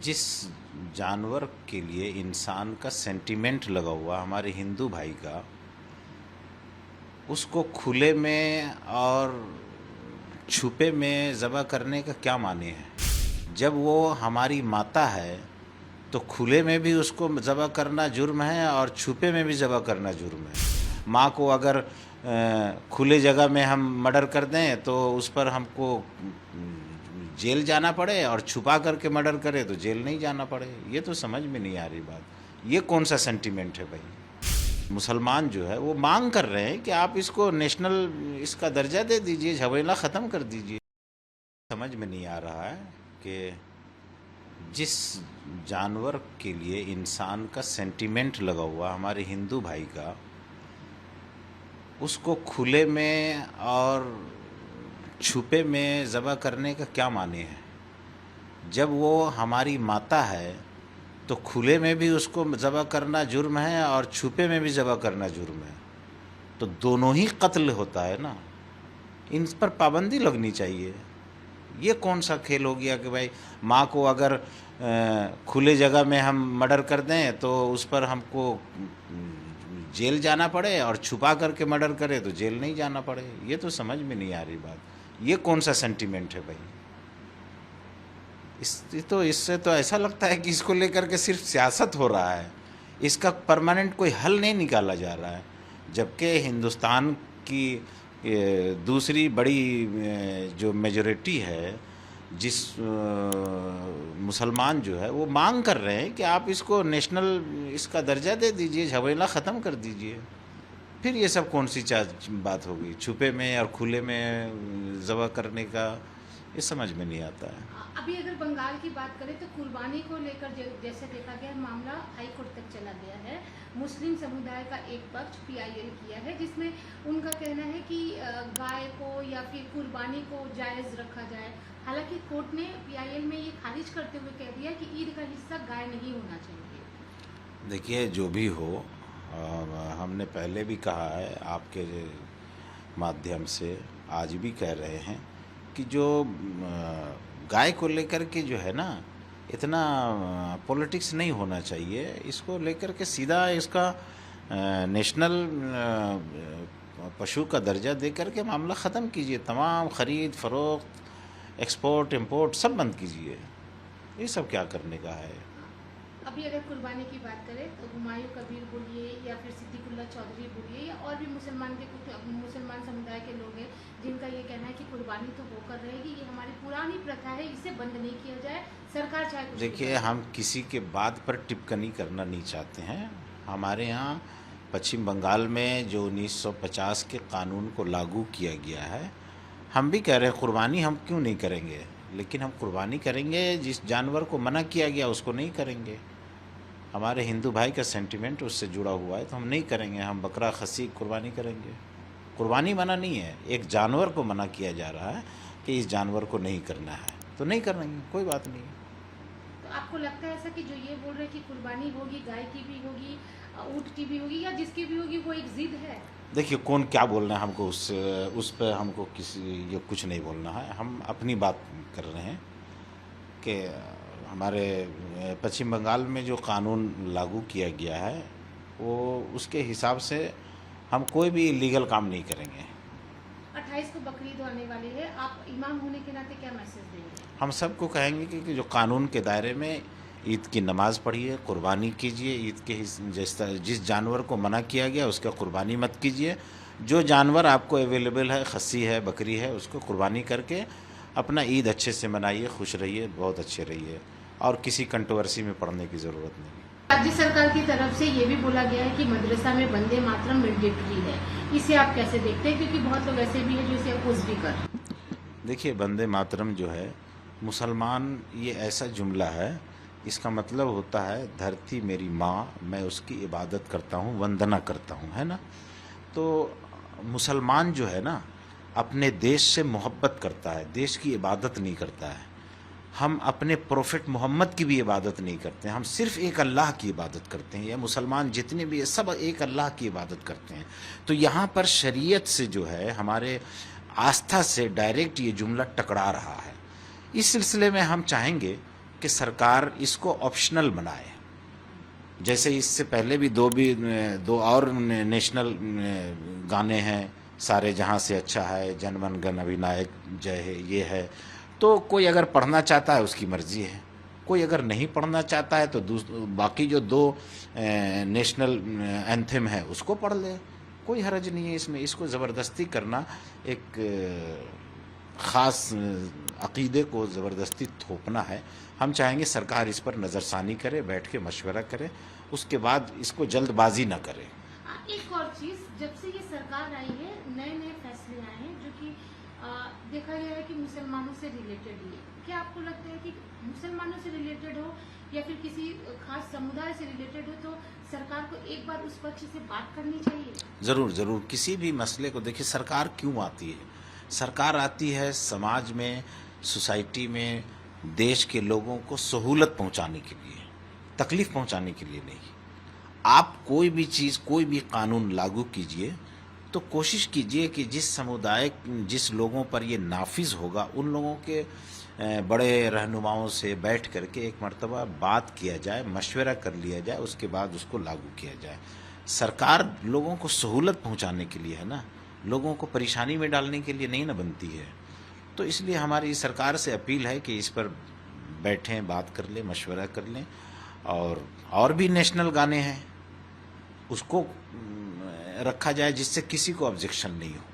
जिस जानवर के लिए इंसान का सेंटिमेंट लगा हुआ हमारे हिंदू भाई का, उसको खुले में और छुपे में ज़बह करने का क्या माने है। जब वो हमारी माता है तो खुले में भी उसको ज़बह करना जुर्म है और छुपे में भी ज़बह करना जुर्म है। माँ को अगर खुले जगह में हम मर्डर कर दें तो उस पर हमको जेल जाना पड़े, और छुपा करके मर्डर करे तो जेल नहीं जाना पड़े। ये तो समझ में नहीं आ रही बात। ये कौन सा सेंटिमेंट है भाई। मुसलमान जो है वो मांग कर रहे हैं कि आप इसको नेशनल इसका दर्जा दे दीजिए, झमेला ख़त्म कर दीजिए। समझ में नहीं आ रहा है कि जिस जानवर के लिए इंसान का सेंटिमेंट लगा हुआ हमारे हिंदू भाई का, उसको खुले में और छुपे में ज़बह करने का क्या माने है। जब वो हमारी माता है तो खुले में भी उसको ज़बह करना जुर्म है और छुपे में भी ज़बह करना जुर्म है। तो दोनों ही कत्ल होता है ना। इन पर पाबंदी लगनी चाहिए। ये कौन सा खेल हो गया कि भाई माँ को अगर खुले जगह में हम मर्डर कर दें तो उस पर हमको जेल जाना पड़े, और छुपा करके मर्डर करे तो जेल नहीं जाना पड़े। ये तो समझ में नहीं आ रही बात। ये कौन सा सेंटिमेंट है भाई। इससे तो ऐसा लगता है कि इसको लेकर के सिर्फ सियासत हो रहा है, इसका परमानेंट कोई हल नहीं निकाला जा रहा है। जबकि हिंदुस्तान की दूसरी बड़ी जो मेजॉरिटी है, जिस मुसलमान जो है वो मांग कर रहे हैं कि आप इसको नेशनल इसका दर्जा दे दीजिए, झमेला ख़त्म कर दीजिए। फिर ये सब कौन सी बात होगी, छुपे में और खुले में ज़बह करने का। ये समझ में नहीं आता है। अभी अगर बंगाल की बात करें तो कुर्बानी को लेकर जैसे देखा गया, मामला हाई कोर्ट तक चला गया है। मुस्लिम समुदाय का एक पक्ष पीआईएल किया है, जिसमें उनका कहना है कि गाय को या फिर कुर्बानी को जायज़ रखा जाए। हालांकि कोर्ट ने पीआईएल में ये खारिज करते हुए कह दिया कि ईद का हिस्सा गाय नहीं होना चाहिए। देखिए, जो भी हो, हमने पहले भी कहा है आपके माध्यम से, आज भी कह रहे हैं कि जो गाय को लेकर के जो है ना, इतना पॉलिटिक्स नहीं होना चाहिए। इसको लेकर के सीधा इसका नेशनल पशु का दर्जा दे करके मामला ख़त्म कीजिए। तमाम ख़रीद फरोख्त, एक्सपोर्ट इंपोर्ट सब बंद कीजिए। ये सब क्या करने का है। अभी अगर कुर्बानी की बात करें तो हुमायूं कबीर बोलिए या फिर सिद्दीकुल्ला चौधरी बोलिए, या और भी मुसलमान समुदाय के लोग हैं जिनका ये कहना है कि कुर्बानी तो होकर रहेगी, ये हमारी पुरानी प्रथा है, इसे बंद नहीं किया जाए, सरकार चाहे कुछ। देखिए, हम किसी के बात पर टिप्पणी करना नहीं चाहते हैं। हमारे यहाँ पश्चिम बंगाल में जो 1950 के कानून को लागू किया गया है, हम भी कह रहे हैं कुर्बानी हम क्यों नहीं करेंगे, लेकिन हम कुर्बानी करेंगे जिस जानवर को मना किया गया उसको नहीं करेंगे। हमारे हिंदू भाई का सेंटिमेंट उससे जुड़ा हुआ है तो हम नहीं करेंगे। हम बकरा खसी कुर्बानी करेंगे। कुर्बानी मना नहीं है, एक जानवर को मना किया जा रहा है कि इस जानवर को नहीं करना है तो नहीं करेंगे, कोई बात नहीं है। तो आपको लगता है ऐसा कि जो ये बोल रहे हैं कि कुर्बानी होगी, गाय की भी होगी, ऊँट की भी होगी, या जिसकी भी होगी, वो एक जिद है? देखिए, कौन क्या बोल रहे हैं, हमको उस पर हमको ये कुछ नहीं बोलना है। हम अपनी बात कर रहे हैं कि हमारे पश्चिम बंगाल में जो कानून लागू किया गया है वो उसके हिसाब से हम कोई भी इलीगल काम नहीं करेंगे। 28 को बकरीद आने वाली है, आप इमाम होने के नाते क्या मैसेज देंगे? हम सबको कहेंगे कि जो कानून के दायरे में ईद की नमाज़ पढ़िए, कुर्बानी कीजिए। ईद के जिस जानवर को मना किया गया उसका कुर्बानी मत कीजिए। जो जानवर आपको अवेलेबल है, खस्सी है, बकरी है, उसको कुर्बानी करके अपना ईद अच्छे से मनाइए, खुश रहिए, बहुत अच्छे रहिए, और किसी कंट्रोवर्सी में पड़ने की ज़रूरत नहीं। राज्य सरकार की तरफ से ये भी बोला गया है कि मदरसा में वंदे मातरम मैंडेटरी है, इसे आप कैसे देखते हैं? क्योंकि बहुत लोग ऐसे भी हैं जो इसे अपोज भी कर। देखिए, वंदे मातरम जो है मुसलमान, ये ऐसा जुमला है, इसका मतलब होता है धरती मेरी माँ, मैं उसकी इबादत करता हूँ, वंदना करता हूँ, है ना। तो मुसलमान जो है ना, अपने देश से मोहब्बत करता है, देश की इबादत नहीं करता है। हम अपने प्रोफेट मोहम्मद की भी इबादत नहीं करते हैं, हम सिर्फ एक अल्लाह की इबादत करते हैं। ये मुसलमान जितने भी है सब एक अल्लाह की इबादत करते हैं। तो यहाँ पर शरीयत से जो है, हमारे आस्था से डायरेक्ट ये जुमला टकरा रहा है। इस सिलसिले में हम चाहेंगे कि सरकार इसको ऑप्शनल बनाए। जैसे इससे पहले भी दो और नेशनल गाने हैं, सारे जहां से अच्छा है, जनमन गण अधिनायक जय है, ये है। तो कोई अगर पढ़ना चाहता है उसकी मर्जी है, कोई अगर नहीं पढ़ना चाहता है तो बाकी जो दो नेशनल एंथम है उसको पढ़ ले, कोई हर्ज नहीं है इसमें। इसको ज़बरदस्ती करना, एक ख़ास अक़ीदे को ज़बरदस्ती थोपना है। हम चाहेंगे सरकार इस पर नज़रसानी करे, बैठ के मशवरा करे, उसके बाद इसको जल्दबाजी ना करे। एक और चीज़, जब से ये सरकार आई है नए नए फैसले आए हैं जो कि देखा गया है कि मुसलमानों से रिलेटेड ही है। क्या आपको लगता है कि मुसलमानों से रिलेटेड हो या फिर किसी खास समुदाय से रिलेटेड हो तो सरकार को एक बार उस पक्ष से बात करनी चाहिए? ज़रूर ज़रूर। किसी भी मसले को देखिए, सरकार क्यों आती है? सरकार आती है समाज में, सोसाइटी में, देश के लोगों को सहूलत पहुंचाने के लिए, तकलीफ पहुंचाने के लिए नहीं। आप कोई भी चीज़, कोई भी कानून लागू कीजिए तो कोशिश कीजिए कि जिस लोगों पर ये नाफिज होगा उन लोगों के बड़े रहनुमाओं से बैठ करके एक मर्तबा बात किया जाए, मशवरा कर लिया जाए, उसके बाद उसको लागू किया जाए। सरकार लोगों को सहूलत पहुंचाने के लिए है ना, लोगों को परेशानी में डालने के लिए नहीं ना बनती है। तो इसलिए हमारी सरकार से अपील है कि इस पर बैठें, बात कर लें, मशवरा कर लें। और भी नेशनल गाने हैं, उसको रखा जाए जिससे किसी को ऑब्जेक्शन नहीं हो।